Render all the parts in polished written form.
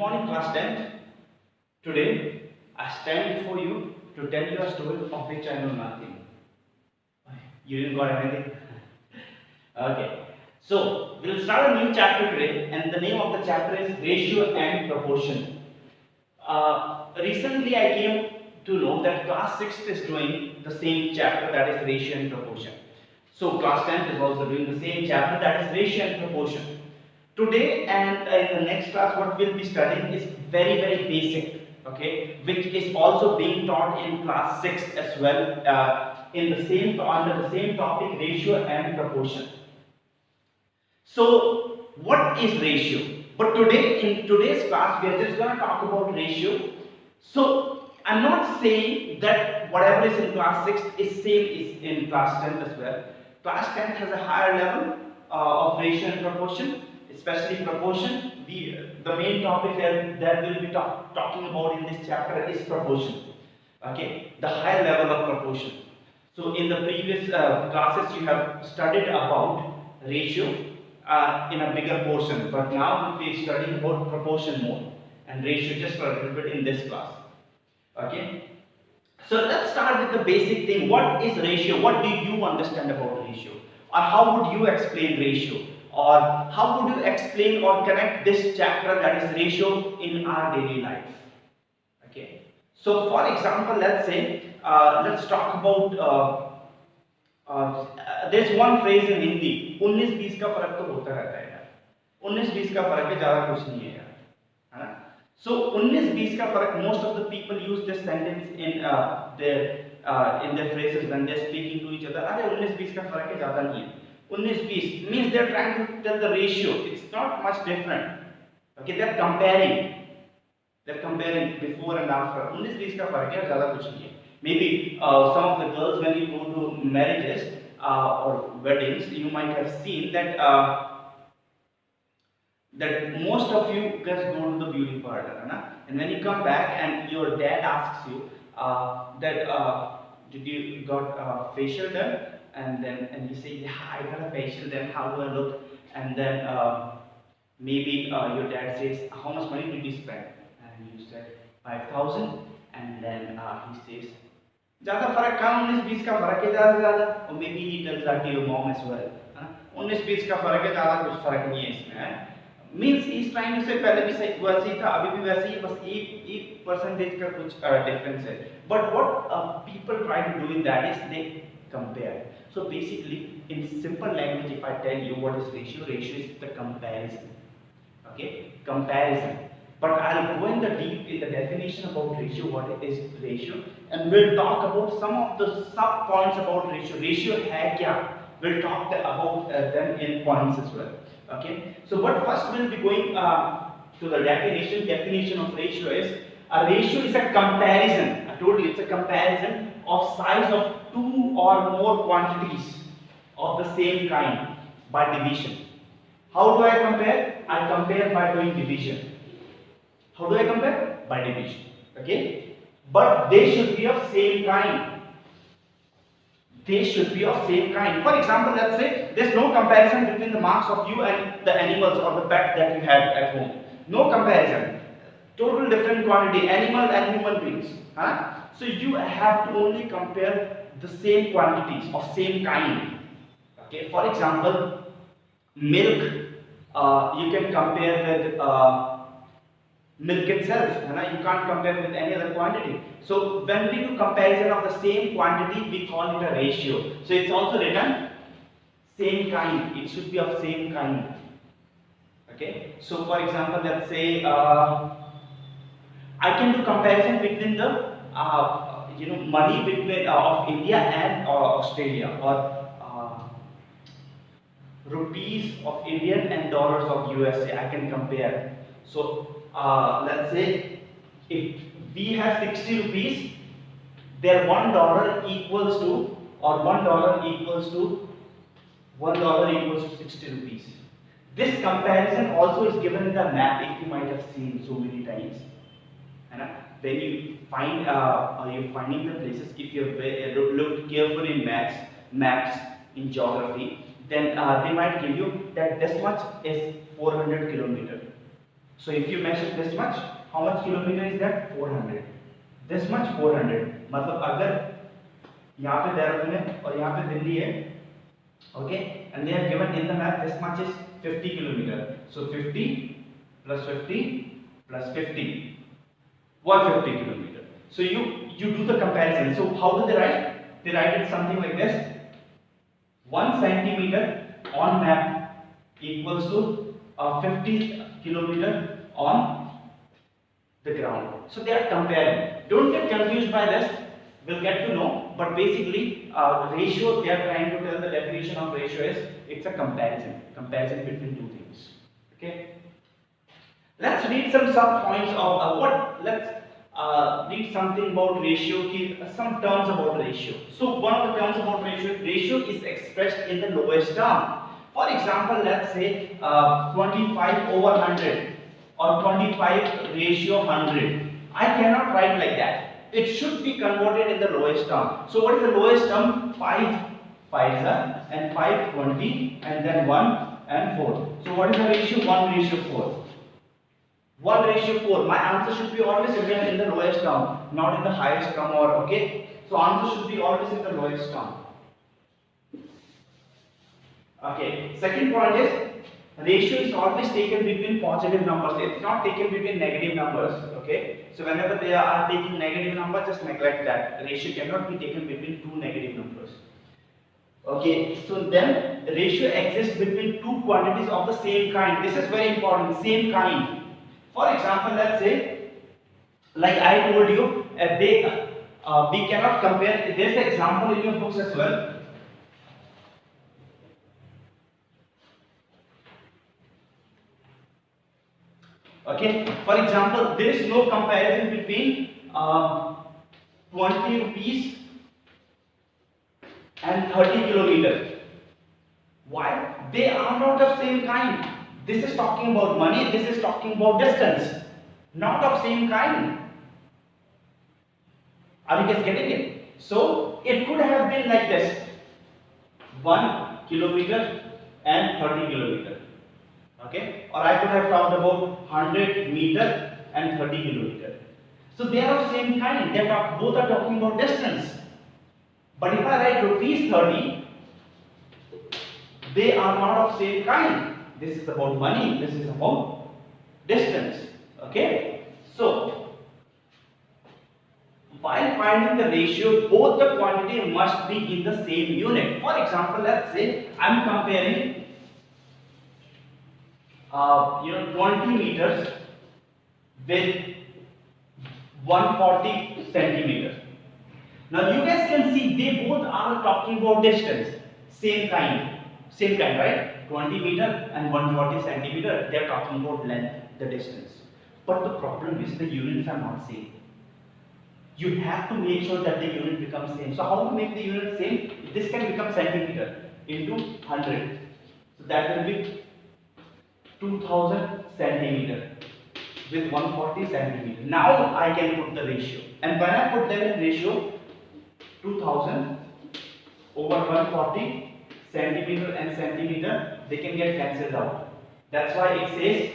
morning, class 10th. Today, I stand before you to tell you a story of which I know nothing. You didn't got anything? Okay. So, we'll start a new chapter today, and the name of the chapter is Ratio and Proportion. Recently, I came to know that class 6th is doing the same chapter, that is Ratio and Proportion. So, class 10th is also doing the same chapter, that is Ratio and Proportion. Today and in the next class, what we'll be studying is very basic, okay, which is also being taught in class 6 as well, in the same under the same topic, ratio and proportion. So, what is ratio? But today, in today's class, we are just going to talk about ratio. So, I'm not saying that whatever is in class 6 is same is in class 10 as well. Class 10 has a higher level of ratio and proportion, especially proportion. The main topic that we'll be talking about in this chapter is proportion. Okay, the higher level of proportion. So, in the previous classes, you have studied about ratio in a bigger portion, but now we'll be studying about proportion more and ratio just for a little bit in this class. Okay, so let's start with the basic thing. What is ratio? What do you understand about ratio, or how would you explain ratio, or how would you explain or connect this chapter, that is ratio, in our daily life? Okay, so for example, let's say let's talk about there's one phrase in Hindi, 19-20 का फर्क तो होता रहता है यार, 19-20 का फर्क है, ज्यादा कुछ नहीं है यार, है ना? So 19-20 का फर्क, most of the people use this sentence in their phrases when they're speaking to each other. अरे 19-20 का फर्क है, ज्यादा नहीं है. 19-20 means they're trying to tell the ratio. It's not much different. Okay, they're comparing before and after. 19-20 का फर्क है, ज्यादा कुछ नहीं है. Maybe some of the girls, when you go to marriages or weddings, you might have seen that that most of you guys go to the beauty parlor, and when you come back and your dad asks you did you got facial done, and you say, yeah, I got a facial done, how do I look? And then maybe your dad says, how much money did you spend? And you said 5,000, and then he says, ज्यादा फर्क कहाँ, 19-20 का फर्क है ज्यादा से ज्यादा. और maybe he tells that to your mom as well, 19-20 का फर्क है, ज्यादा कुछ फर्क नहीं है इसमें. Means he is trying to say पहले भी सही वैसे ही था, अभी भी वैसे ही, बस एक परसेंटेज का कुछ डिफरेंस है. But what people try to do in that is they compare. So basically, in simple language, if I tell you what is ratio is the comparison. Okay, comparison. But I'll go in the deep in the definition about ratio, what is ratio, and we'll talk about some of the sub points about ratio. Ratio है क्या? We'll talk about them in points as well. Okay. So, but first we'll be going to the definition. Definition of ratio is a ratio is a comparison. I told you it's a comparison of size of two or more quantities of the same kind by division. How do I compare? I compare by doing division. How do I compare? By division. Okay, but they should be of same kind. They should be of same kind. For example, let's say there's no comparison between the marks of you and the animals or the pet that you have at home. No comparison. Total different quantity, animal and human beings. Huh? So you have to only compare the same quantities of same kind. Okay. For example, milk. You can compare with milk itself, you can't compare with any other quantity. So when we do comparison of the same quantity, we call it a ratio. So it's also written same kind. It should be of same kind. Okay. So for example, let's say I can do comparison between the money between of India and Australia, or rupees of Indian and dollars of USA. I can compare. So let's say if we have 60 rupees, their $1 equals to, or $1 equals to $1 60 rupees. This comparison also is given in the map, if you might have seen so many times. When you find you're finding the places, if you have looked carefully in maps in geography, then they might give you that this much is 400 kilometers. So if you measure this much, how much kilometer is that? 400. This much 400. मतलब अगर यहाँ पे देहरादून है और यहाँ पे दिल्ली है, okay, and they have given in the map this much is 50 kilometer. So 50 plus 50 plus 50, 150 kilometer. So you do the comparison. So how do they write? They write it something like this: 1 centimeter on map equals to 50 kilometer on the ground. So they are comparing. Don't get confused by this. We'll get to know. But basically, ratio, they are trying to tell the definition of ratio is it's a comparison. Comparison between two things. Okay. Let's read some sub points of let's read something about ratio. Some terms about ratio. So one of the terms about ratio is expressed in the lowest term. For example, let's say 25 over 100 or 25 ratio 100. I cannot write like that. It should be converted in the lowest term. So what is the lowest term? 5 5s and 5 20 and then 1 and 4. So what is the ratio? 1 ratio 4. 1 ratio 4. My answer should be always written in the lowest term, not in the highest term, or okay. So answer should be always in the lowest term. Okay. Second point is ratio is always taken between positive numbers. It's not taken between negative numbers. Okay. So whenever they are taking negative numbers, just neglect that. Ratio cannot be taken between two negative numbers. Okay. So then ratio exists between two quantities of the same kind. This is very important. Same kind. For example, let's say, like I told you, we cannot compare. There's an example in your books as well. Okay. For example, there is no comparison between 20 rupees and 30 kilometers. Why? They are not of same kind. This is talking about money, this is talking about distance. Not of same kind. Are you guys getting it? So, it could have been like this: 1 kilometer and 30 kilometer. Okay? Or I could have talked about 100 meter and 30 kilometer. So, they are of same kind. Both are talking about distance. But if I write rupees 30, they are not of same kind. This is about money, this is about distance. Okay? So, while finding the ratio, both the quantity must be in the same unit. For example, let's say I am comparing 20 meters with 140 centimeters. Now you guys can see they both are talking about distance, same kind, right? 20 meter and 140 centimeter, they are talking about length, the distance. But the problem is the units are not same. You have to make sure that the unit becomes same. So how to make the unit same? This can become centimeter into 100. So that will be 2000 centimeter with 140 centimeter. Now I can put the ratio. And when I put them in ratio, 2000 over 140 centimeter and centimeter, they can get cancelled out. That's why it says,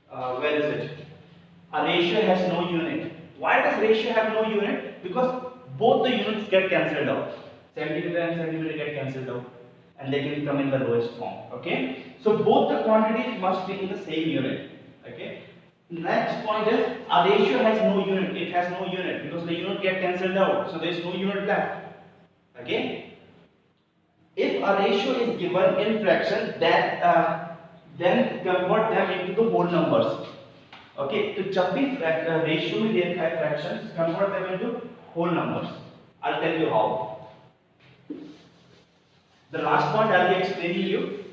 where is it? A ratio has no unit. Why does ratio have no unit? Because both the units get cancelled out. Centimeter and centimeter get cancelled out, and they can come in the lowest form. Okay? So both the quantities must be in the same unit. Okay? Next point is a ratio has no unit. It has no unit because the unit get cancelled out. So there is no unit left. Okay? If a ratio is given in fraction, then convert them into the whole numbers. Okay, तो जब भी ratio में दे रखा है fractions, convert them into whole numbers. I'll tell you how. The last point I'll be explaining you.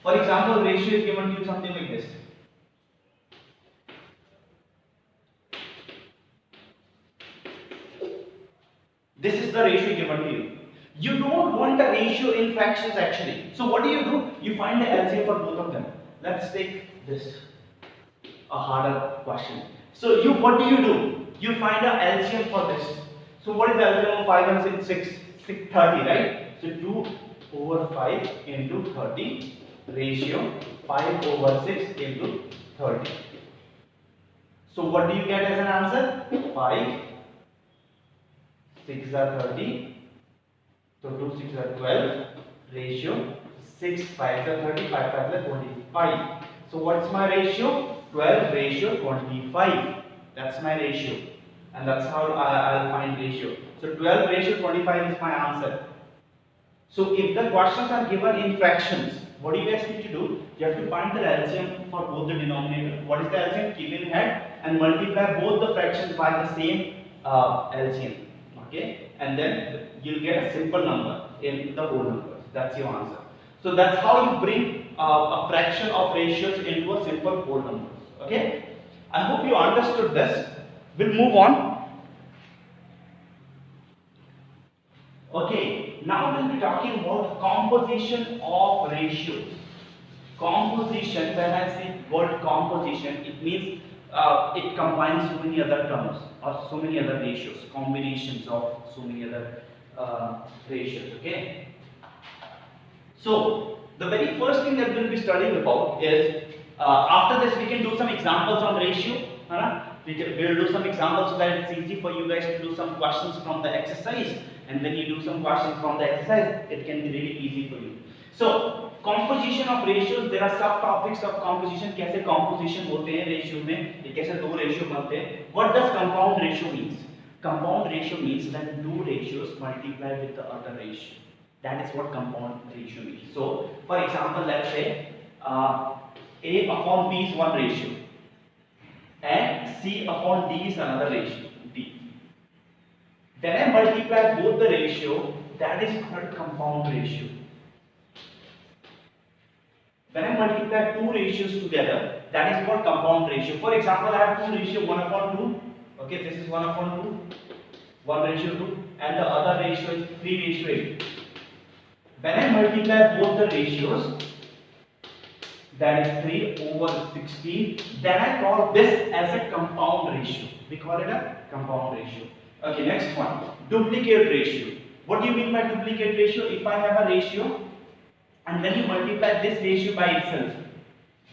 For example, ratio is given to you something like this. This is the ratio given to you. You don't want a ratio in fractions actually. So what do? You find the LCM for both of them. Let's take this, a harder question. So what do? You find a LCM for this. So what is the LCM of 5 and 6? 30, right? So 2 over 5 into 30. ratio 5 over 6 into 30. So what do you get as an answer? 5, 6 are 30, so 2 6 are 12, ratio 6 5 are 30, 5 5 are 25. So what's my ratio? 12 ratio 25. That's my ratio, and that's how I'll find ratio. So 12 ratio 25 is my answer. So if the questions are given in fractions, what do you guys need to do? You have to find the LCM for both the denominator. What is the LCM? Keep in head and multiply both the fractions by the same LCM. Okay, and then you'll get a simple number in the whole numbers. That's your answer. So that's how you bring a fraction of ratios into a simple whole numbers. Okay, I hope you understood this. We'll move on. Okay, now we'll be talking about composition of ratios. Composition, when I say word composition, it means it combines so many other terms or so many other ratios, combinations of so many other ratios. Okay. So the very first thing that we'll be studying about is after this we can do some examples on ratio. We'll do some examples so that it's easy for you guys to do some questions from the exercise, and when you do some questions from the exercise, it can be really easy for you. So composition of ratios, there are subtopics of composition. कैसे composition होते हैं ratio में, ये कैसे दो ratio बनते हैं. What does compound ratio means? Compound ratio means that two ratios multiply with the other ratio. That is what compound ratio means. So for example, let's say A upon B is one ratio, and C upon D is another ratio, D. Then I multiply both the ratio, that is called compound ratio. When I multiply two ratios together, that is called compound ratio. For example, I have two ratio 1 upon 2. Okay, this is 1 upon 2, 1 ratio 2, and the other ratio is 3 ratio 8. When I multiply both the ratios, that is 3 over 16, then I call this as a compound ratio. We call it a compound ratio. Okay, next one, duplicate ratio. What do you mean by duplicate ratio? If I have a ratio, and when you multiply this ratio by itself,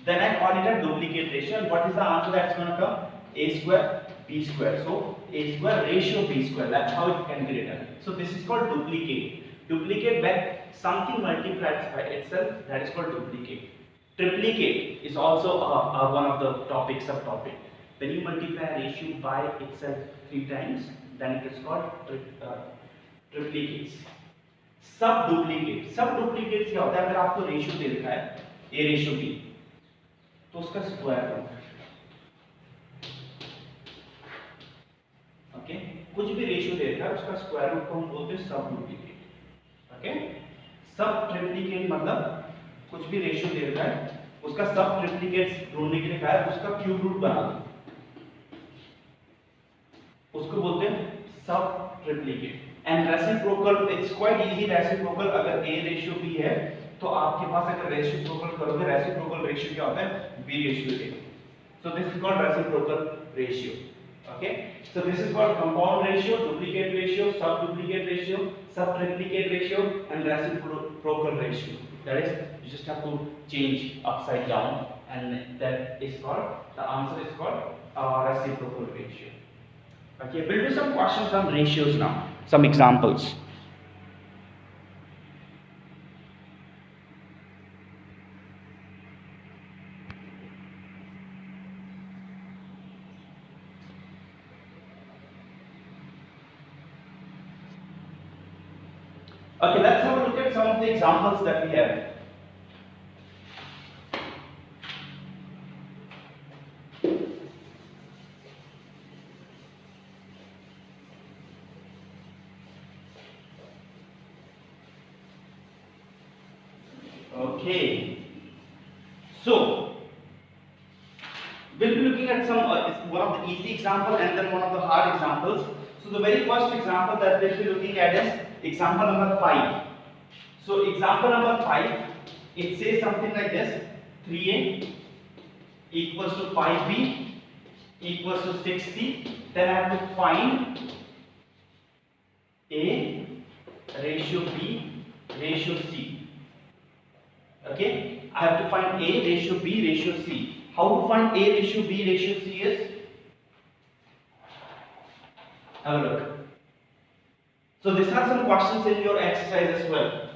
then I call it a duplicate ratio. And what is the answer that's going to come? A square, B square. So A square ratio B square. That's how it can be written. So this is called duplicate. Duplicate, when something multiplies by itself, that is called duplicate. Triplicate is also one of the subtopic. When you multiply a ratio by itself 3 times, then it is called triplicates. सब duplicate क्या होता है? अगर आपको ratio दे रखा है A ratio B, तो उसका स्क्वायर करना है. ओके, कुछ भी रेशियो दे रखा है उसका स्क्वायर रूट को हम बोलते हैं सब डुप्लीकेट. ओके, सब ट्रिप्लीकेट मतलब कुछ भी रेशियो दे रखा है उसका सब ट्रिप्लीकेट्स ढूंढने के लिए कहा है उसका क्यूब रूट बना दो, उसको बोलते हैं सब triplicate. And reciprocal, it's quite easy. Reciprocal अगर A रेशियो B है तो आपके पास अगर रेसिप्रोकल करोगे, रेसिप्रोकल रेशियो क्या होता है? B ratio A. So this is called reciprocal ratio. Okay, so this is called compound ratio, duplicate ratio, सब डुप्लीकेट रेशियो, सब triplicate ratio and reciprocal ratio. That is, you just have to change upside down, and that is called, the answer is called reciprocal ratio. Okay, we'll do some questions on ratios now, some examples. Okay, let's have a look at some of the examples that we have. Okay, so we'll be looking at some one of the easy example and then one of the hard examples. So the very first example that we'll be looking at is example number 5. So example number 5, it says something like this: 3A equals to 5B equals to 6C. Then I have to find A ratio B ratio C. Okay, I have to find A ratio B ratio C. How to find A ratio B ratio C is? Have a look. So these are some questions in your exercise as well.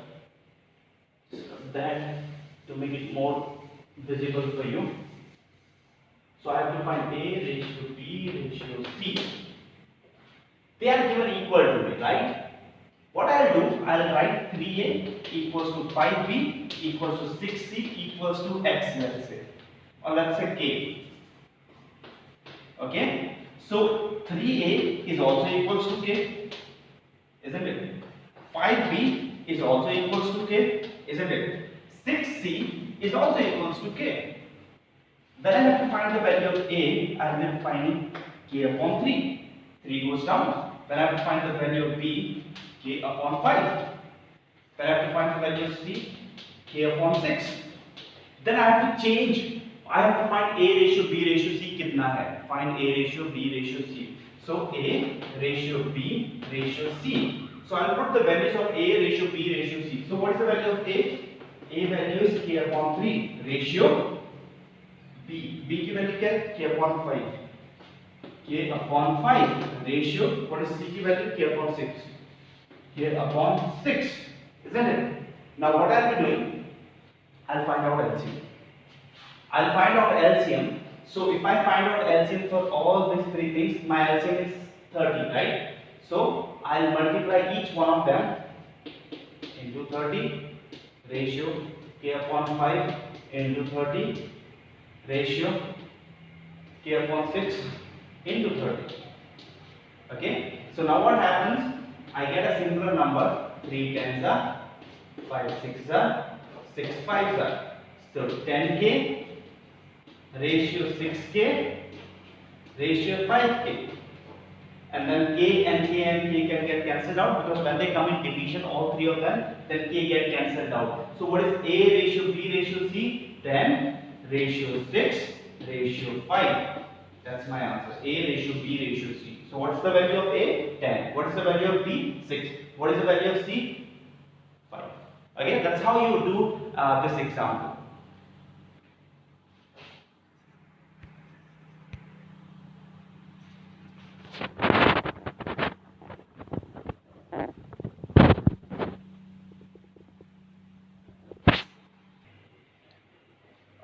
So that to make it more visible for you. So I have to find A ratio B ratio C. They are given equal to me, right? What I'll do, I'll write 3A equals to 5B equals to 6C equals to X, let's say. Or let's say K. Okay? So 3A is also equals to K, isn't it? 5B is also equals to K, isn't it? 6C is also equals to K. Then I have to find the value of A, I will be finding K upon 3. 3 goes down. Then I have to find the value of B, K upon 5. Then I have to find the value of C, K upon 6. Then I have to change. I have to find A ratio B ratio C kitna hai. Find A ratio B ratio C. So A ratio B ratio C. So I will put the values of A ratio B ratio C. So what is the value of A? A value is K upon 3 ratio B. B की value क्या है? K upon 5. K upon 5 ratio. What is C की value? K upon 6. K upon 6. Isn't it? Now what I'll be doing? I'll find out LCM. I'll find out LCM. So if I find out LCM for all these three things, my LCM is 30, right? So I'll multiply each one of them into 30 ratio K upon 5 into 30 ratio K upon 6 into 30. Okay? So now what happens? I get a similar number. 3 tens are, 5 6 are, 6 5s are. So 10K ratio 6K ratio 5K. And then K and K and K can get cancelled out because when they come in division, all three of them, then K get cancelled out. So what is A ratio B ratio C? 10 ratio 6 ratio 5. That's my answer. A ratio B ratio C. So what's the value of A? 10. What is the value of B? 6. What is the value of C? 5. Okay, that's how you do this example.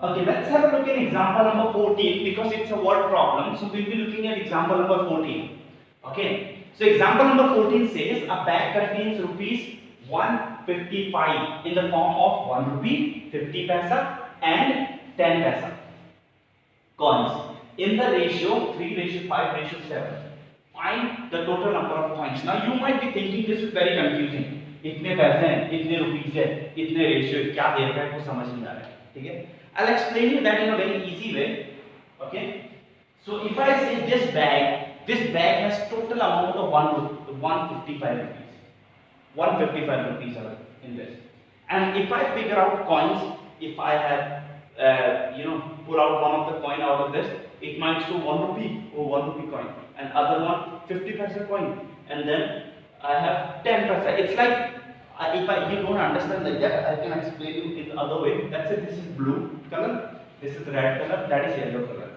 Okay, let's have a look at example number 14 because it's a word problem. So we'll be looking at example number 14. Okay, so example number 14 says a bag contains rupees 155 in the form of 1 rupee, 50 paisa and 10 paisa coins in the ratio 3 ratio 5 ratio 7. Find the total number of coins. Now you might be thinking this is very confusing. इतने पैसे हैं, इतने rupees है, इतने ratio क्या दे रहा है, कुछ समझ नहीं आ रहा है. ठीक है? I'll explain you that in a very easy way. Okay? So if I say this bag has total amount of 155 rupees. 155 rupees are in this. And if I figure out coins, if I have pull out one of the coin out of this, it might show 1 rupee or 1 rupee coin, and other one 50 paisa coin, and then I have 10 paisa. It's like if you don't understand like that, I can explain you in the other way. Let's say this is blue color, this is red color, that is yellow color.